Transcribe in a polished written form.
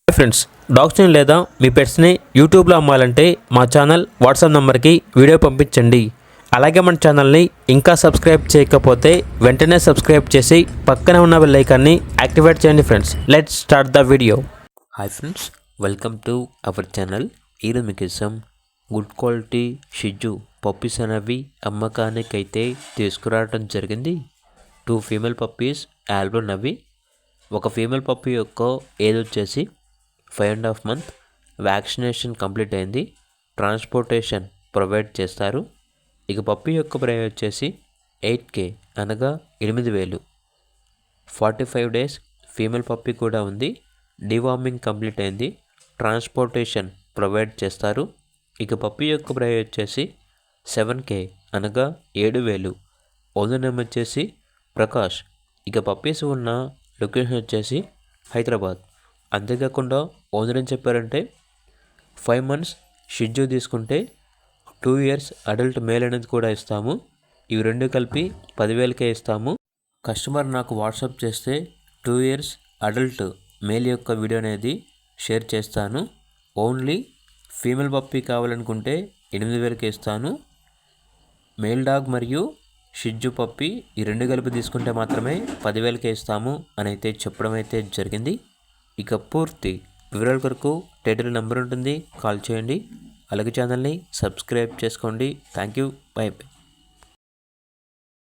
Friends, డాగ్స్ని లేదా మీ పెట్స్ని యూట్యూబ్లో అమ్మాలంటే మా ఛానల్ వాట్సాప్ నెంబర్కి వీడియో పంపించండి. అలాగే మన ఛానల్ని ఇంకా సబ్స్క్రైబ్ చేయకపోతే వెంటనే సబ్స్క్రైబ్ చేసి పక్కనే ఉన్న బెల్ ఐకాన్ని యాక్టివేట్ చేయండి. Friends, let's start the video. Hi friends, welcome to our channel. ఈరోజు మీకు ఇస్తాం గుడ్ క్వాలిటీ షిజు పప్పీస్ అనేవి అమ్మకానికైతే తీసుకురావడం జరిగింది. 2 ఫీమేల్ పప్పీస్ ఆల్బమ్ అవి. ఒక ఫీమేల్ పప్పీ యొక్క ఏజ్ వచ్చేసి 5.5 months. వ్యాక్సినేషన్ కంప్లీట్ అయింది. ట్రాన్స్పోర్టేషన్ ప్రొవైడ్ చేస్తారు. ఇక పప్పీ యొక్క ప్రైస్ వచ్చేసి 8K అనగా 8,000. 45 days ఫీమేల్ పప్పీ కూడా ఉంది. డివార్మింగ్ కంప్లీట్ అయింది. ట్రాన్స్పోర్టేషన్ ప్రొవైడ్ చేస్తారు. ఇక పప్పీ యొక్క ప్రైస్ వచ్చేసి 7K అనగా 7,000. ఓనర్ నేమ్ వచ్చేసి ప్రకాష్. ఇక పప్పీస్ ఉన్న లొకేషన్ వచ్చేసి హైదరాబాద్. అంతేకాకుండా ఓనర్ ఏం చెప్పారంటే 5 months షిజు తీసుకుంటే 2 years అడల్ట్ మేల్ అనేది కూడా ఇస్తాము. ఇవి రెండు కలిపి 10,000కే ఇస్తాము. కస్టమర్ నాకు వాట్సాప్ చేస్తే 2 years అడల్ట్ మేల్ యొక్క వీడియో అనేది షేర్ చేస్తాను. ఓన్లీ ఫీమేల్ పప్పీ కావాలనుకుంటే 8,000కే ఇస్తాను. మేల్ డాగ్ మరియు షిజు పప్పీ ఈ రెండు కలిపి తీసుకుంటే మాత్రమే 10,000కే ఇస్తాము అని అయితే చెప్పడం అయితే జరిగింది. ఇక పూర్తి వివరాల కొరకు టైటిల్ నెంబర్ ఉంటుంది, కాల్ చేయండి. అలాగే ఛానల్ని సబ్స్క్రైబ్ చేసుకోండి. Thank you. By by.